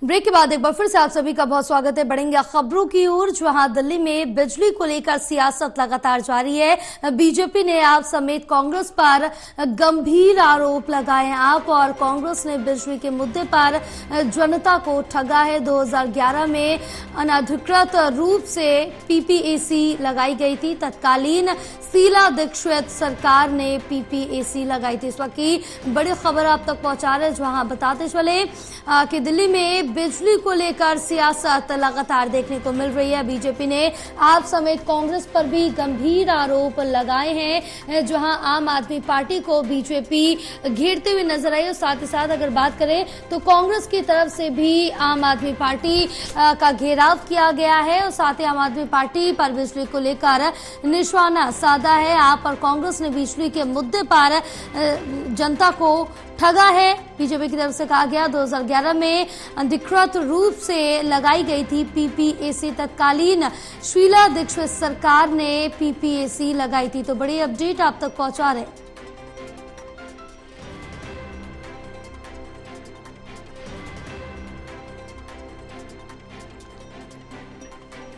Break के बाद एक बार फिर से आप सभी का बहुत स्वागत है। बढ़ेंगे खबरों की ओर, जहां दिल्ली में बिजली को लेकर सियासत लगातार जारी है। बीजेपी ने आप समेत कांग्रेस पर गंभीर आरोप लगाए हैं। आप और कांग्रेस ने बिजली के मुद्दे पर जनता को ठगा है। 2011 में अनधिकृत रूप से पीपीएसी लगाई गई थी। तत्कालीन शीला दीक्षित सरकार ने पीपीएसी लगाई थी। इस वक्त की बड़ी खबर आप तक पहुंचा रहे हैं, जहां बताते चले कि दिल्ली में बिजली को लेकर सियासत लगातार देखने को मिल रही है। बीजेपी ने आप समेत कांग्रेस पर भी गंभीर आरोप लगाए हैं, जहां आम आदमी पार्टी को बीजेपी घेरते हुए नजर आई। और साथ ही साथ अगर बात करें तो कांग्रेस की तरफ से भी आम आदमी पार्टी का घेराव किया गया है और साथ ही आम आदमी पार्टी पर बिजली को लेकर निशाना साधा है। आप और कांग्रेस ने बिजली के मुद्दे पर जनता को ठगा है। बीजेपी की तरफ से कहा गया 2011 में अधिकृत रूप से लगाई गई थी पीपीएसी। तत्कालीन शीला दीक्षित सरकार ने पीपीएसी लगाई थी। तो बड़ी अपडेट आप तक पहुंचा रहे।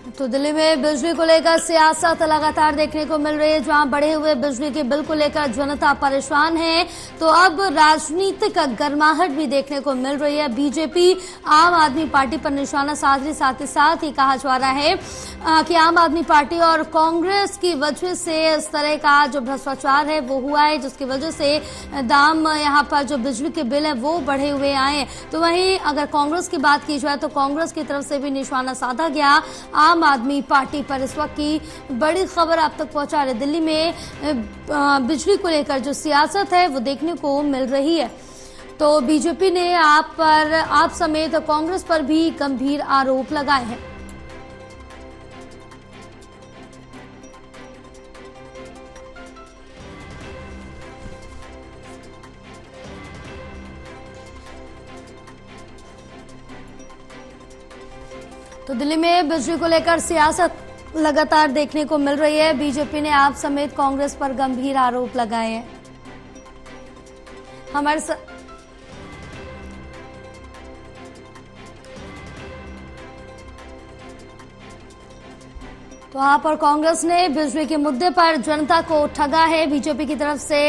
तो दिल्ली में बिजली को लेकर सियासत लगातार देखने को मिल रही है, जहां बढ़े हुए बिजली के बिल को लेकर जनता परेशान है। तो अब राजनीतिक गर्माहट भी देखने को मिल रही है। बीजेपी आम आदमी पार्टी पर निशाना साध रही। साथ ही साथ ही कहा जा रहा है कि आम आदमी पार्टी और कांग्रेस की वजह से इस तरह का जो भ्रष्टाचार है वो हुआ है, जिसकी वजह से दाम यहाँ पर जो बिजली के बिल है वो बढ़े हुए आए। तो वहीं अगर कांग्रेस की बात की जाए तो कांग्रेस की तरफ से भी निशाना साधा गया आम आदमी पार्टी पर। इस वक्त की बड़ी खबर आप तक पहुंचा रहे। दिल्ली में बिजली को लेकर जो सियासत है वो देखने को मिल रही है। तो बीजेपी ने आप समेत कांग्रेस पर भी गंभीर आरोप लगाए हैं। तो दिल्ली में बिजली को लेकर सियासत लगातार देखने को मिल रही है। बीजेपी ने आप समेत कांग्रेस पर गंभीर आरोप लगाए हैं। हमारे तो आप और कांग्रेस ने बिजली के मुद्दे पर जनता को ठगा है। बीजेपी की तरफ से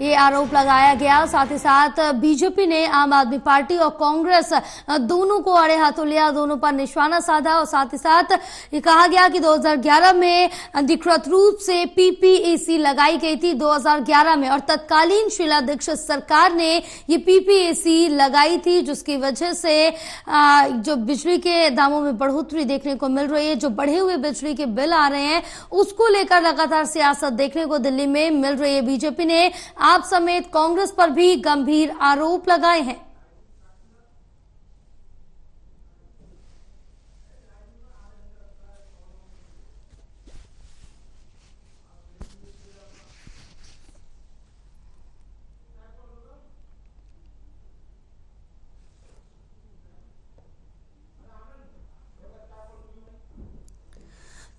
ये आरोप लगाया गया। साथ ही साथ बीजेपी ने आम आदमी पार्टी और कांग्रेस दोनों को आड़े हाथों लिया, दोनों पर निशाना साधा। और साथ ही साथ ये कहा गया कि 2011 में अधिकृत रूप से पीपीएसी लगाई गई थी 2011 में, और तत्कालीन शीला दीक्षित सरकार ने ये पीपीएसी लगाई थी, जिसकी वजह से जो बिजली के दामों में बढ़ोतरी देखने को मिल रही है, जो बढ़े हुए बिजली के बिल आ रहे हैं उसको लेकर लगातार सियासत देखने को दिल्ली में मिल रही है। बीजेपी ने आप समेत कांग्रेस पर भी गंभीर आरोप लगाए हैं।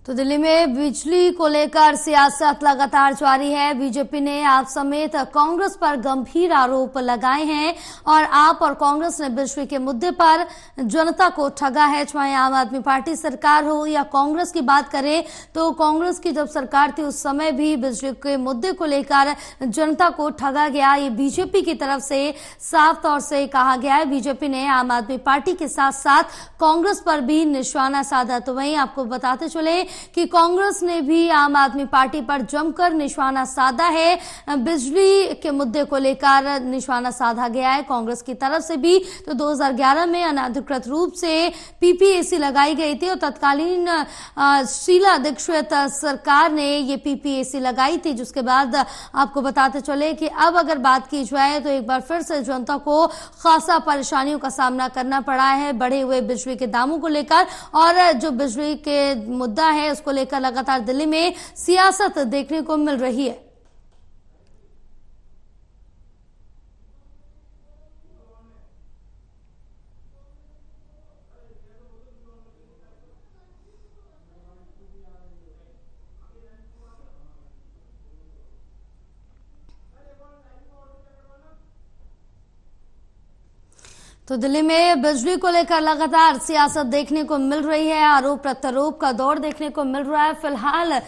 तो दिल्ली में बिजली को लेकर सियासत लगातार जारी है। बीजेपी ने आप समेत कांग्रेस पर गंभीर आरोप लगाए हैं और आप और कांग्रेस ने बिजली के मुद्दे पर जनता को ठगा है। चाहे आम आदमी पार्टी सरकार हो या कांग्रेस की बात करें तो कांग्रेस की जब सरकार थी उस समय भी बिजली के मुद्दे को लेकर जनता को ठगा गया। ये बीजेपी की तरफ से साफ तौर से कहा गया है। बीजेपी ने आम आदमी पार्टी के साथ साथ कांग्रेस पर भी निशाना साधा। तो वहीं आपको बताते चले कि कांग्रेस ने भी आम आदमी पार्टी पर जमकर निशाना साधा है। बिजली के मुद्दे को लेकर निशाना साधा गया है कांग्रेस की तरफ से भी। तो 2011 में अनधिकृत रूप से पीपीएसी लगाई गई थी और तत्कालीन शीला दीक्षित सरकार ने ये पीपीएसी लगाई थी, जिसके बाद आपको बताते चले कि अब अगर बात की जाए तो एक बार फिर से जनता को खासा परेशानियों का सामना करना पड़ा है बढ़े हुए बिजली के दामों को लेकर। और जो बिजली के मुद्दा है उसको लेकर लगातार दिल्ली में सियासत देखने को मिल रही है। तो दिल्ली में बिजली को लेकर लगातार सियासत देखने को मिल रही है, आरोप प्रत्यारोप का दौर देखने को मिल रहा है। फिलहाल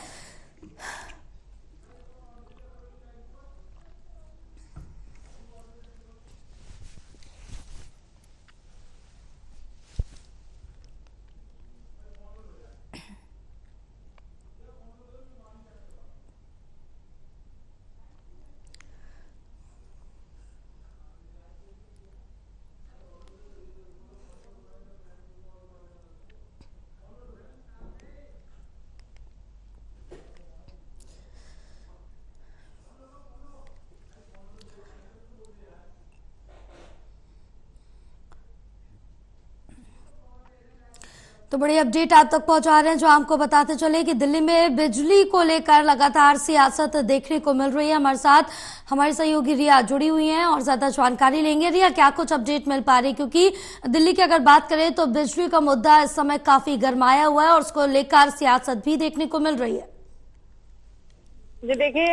तो बड़ी अपडेट आप तक पहुंचा रहे हैं, जो आपको बताते चले कि दिल्ली में बिजली को लेकर लगातार सियासत देखने को मिल रही है। हमारे साथ हमारी सहयोगी रिया जुड़ी हुई हैं और ज्यादा जानकारी लेंगे। रिया, क्या कुछ अपडेट मिल पा रही है, क्योंकि दिल्ली की अगर बात करें तो बिजली का मुद्दा इस समय काफी गर्माया हुआ है और उसको लेकर सियासत भी देखने को मिल रही है। जी देखिए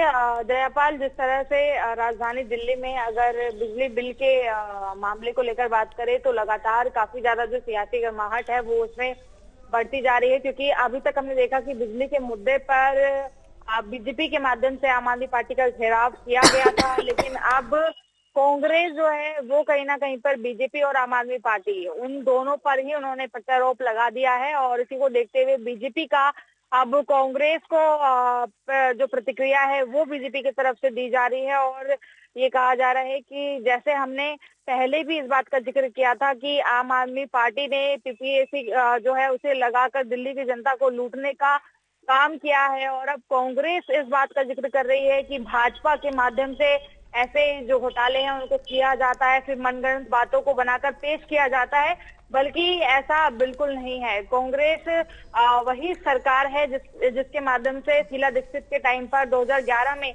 जयापाल, जिस तरह से राजधानी दिल्ली में अगर बिजली बिल के मामले को लेकर बात करें तो लगातार काफी ज्यादा जो सियासी गर्माहट है वो उसमें बढ़ती जा रही है, क्योंकि अभी तक हमने देखा कि बिजली के मुद्दे पर बीजेपी के माध्यम से आम आदमी पार्टी का घेराव किया गया था, लेकिन अब कांग्रेस जो है वो कहीं ना कहीं पर बीजेपी और आम आदमी पार्टी उन दोनों पर ही उन्होंने प्रत्यारोप लगा दिया है। और इसी को देखते हुए बीजेपी का अब कांग्रेस को जो प्रतिक्रिया है वो बीजेपी की तरफ से दी जा रही है। और ये कहा जा रहा है कि जैसे हमने पहले भी इस बात का जिक्र किया था कि आम आदमी पार्टी ने पीपीएसी जो है उसे लगाकर दिल्ली की जनता को लूटने का काम किया है, और अब कांग्रेस इस बात का जिक्र कर रही है कि भाजपा के माध्यम से ऐसे जो घोटाले हैं उनको किया जाता है, फिर मनगढ़ंत बातों को बनाकर पेश किया जाता है, बल्कि ऐसा बिल्कुल नहीं है। कांग्रेस वही सरकार है जिसके माध्यम से शीला दीक्षित के टाइम पर 2011 में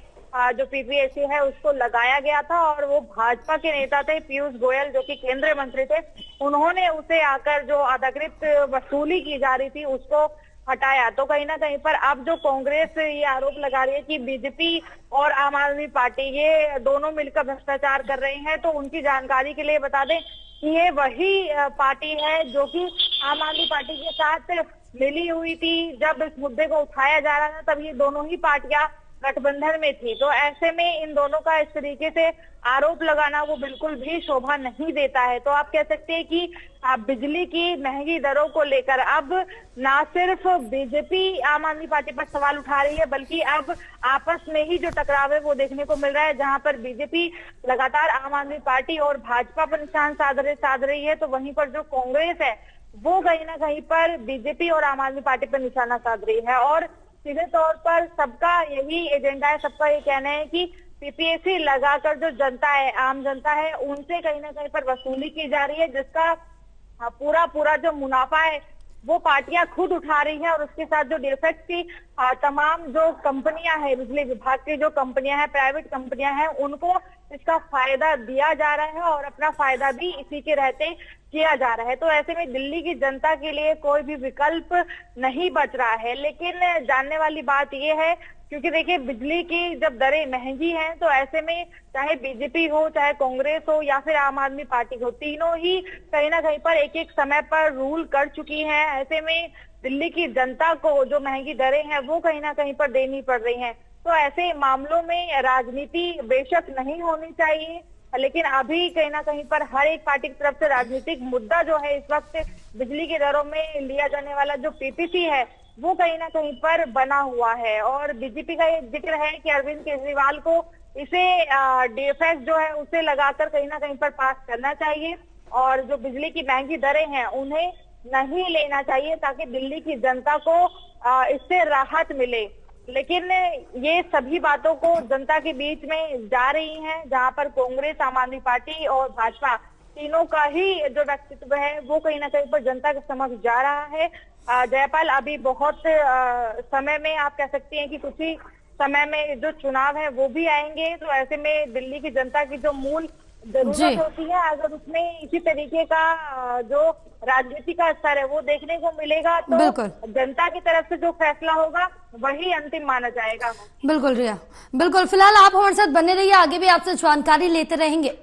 जो पीपीएसी है उसको लगाया गया था, और वो भाजपा के नेता थे पीयूष गोयल जो कि केंद्रीय मंत्री थे, उन्होंने उसे आकर जो अनधिकृत वसूली की जा रही थी उसको हटाया। तो कहीं ना कहीं पर अब जो कांग्रेस ये आरोप लगा रही है कि बीजेपी और आम आदमी पार्टी ये दोनों मिलकर भ्रष्टाचार कर रहे हैं, तो उनकी जानकारी के लिए बता दें कि ये वही पार्टी है जो कि आम आदमी पार्टी के साथ मिली हुई थी। जब इस मुद्दे को उठाया जा रहा था तब ये दोनों ही पार्टियां गठबंधन में थी, तो ऐसे में इन दोनों का इस तरीके से आरोप लगाना वो बिल्कुल भी शोभा नहीं देता है। तो आप कह सकते हैं कि बिजली की महंगी दरों को लेकर अब ना सिर्फ बीजेपी आम आदमी पार्टी पर सवाल उठा रही है, बल्कि अब आपस में ही जो टकराव है वो देखने को मिल रहा है, जहां पर बीजेपी लगातार आम आदमी पार्टी और भाजपा पर निशान साध रही है, तो वहीं पर जो कांग्रेस है वो कहीं ना कहीं पर बीजेपी और आम आदमी पार्टी पर निशाना साध रही है। और सीधे तौर पर सबका यही एजेंडा है, सबका ये कहना है कि पीपीएसी लगाकर जो जनता है, आम जनता है, उनसे कहीं ना कहीं पर वसूली की जा रही है, जिसका पूरा जो मुनाफा है वो पार्टियां खुद उठा रही है। और उसके साथ जो डिफेक्ट की तमाम जो कंपनियां हैं, बिजली विभाग की जो कंपनियां हैं, प्राइवेट कंपनियां हैं, उनको इसका फायदा दिया जा रहा है और अपना फायदा भी इसी के रहते किया जा रहा है। तो ऐसे में दिल्ली की जनता के लिए कोई भी विकल्प नहीं बच रहा है। लेकिन जानने वाली बात यह है, क्योंकि देखिए बिजली की जब दरें महंगी हैं तो ऐसे में चाहे बीजेपी हो, चाहे कांग्रेस हो या फिर आम आदमी पार्टी हो, तीनों ही कहीं ना कहीं पर एक एक समय पर रूल कर चुकी हैं। ऐसे में दिल्ली की जनता को जो महंगी दरें हैं वो कहीं ना कहीं पर देनी पड़ रही हैं। तो ऐसे मामलों में राजनीति बेशक नहीं होनी चाहिए, लेकिन अभी कहीं ना कहीं पर हर एक पार्टी की तरफ से राजनीतिक मुद्दा जो है इस वक्त बिजली की दरों में लिया जाने वाला जो पीपीसी है वो कहीं ना कहीं पर बना हुआ है। और बीजेपी का ये जिक्र है कि अरविंद केजरीवाल को इसे डीएफएस जो है उसे लगाकर कहीं ना कहीं पर पास करना चाहिए, और जो बिजली की महंगी दरें हैं उन्हें नहीं लेना चाहिए, ताकि दिल्ली की जनता को इससे राहत मिले। लेकिन ये सभी बातों को जनता के बीच में जा रही हैं, जहां पर कांग्रेस, आम आदमी पार्टी और भाजपा तीनों का ही जो व्यक्तित्व है वो कहीं ना कहीं पर जनता के समक्ष जा रहा है। जयपाल, अभी बहुत समय में आप कह सकती हैं कि कुछ ही समय में जो चुनाव है वो भी आएंगे, तो ऐसे में दिल्ली की जनता की जो मूल जरूरत होती है, अगर उसमें इसी तरीके का जो राजनीति का स्तर है वो देखने को मिलेगा तो जनता की तरफ से जो फैसला होगा वही अंतिम माना जाएगा। बिल्कुल रिया, बिल्कुल। फिलहाल आप हमारे साथ बने रहिए, आगे भी आपसे जानकारी लेते रहेंगे।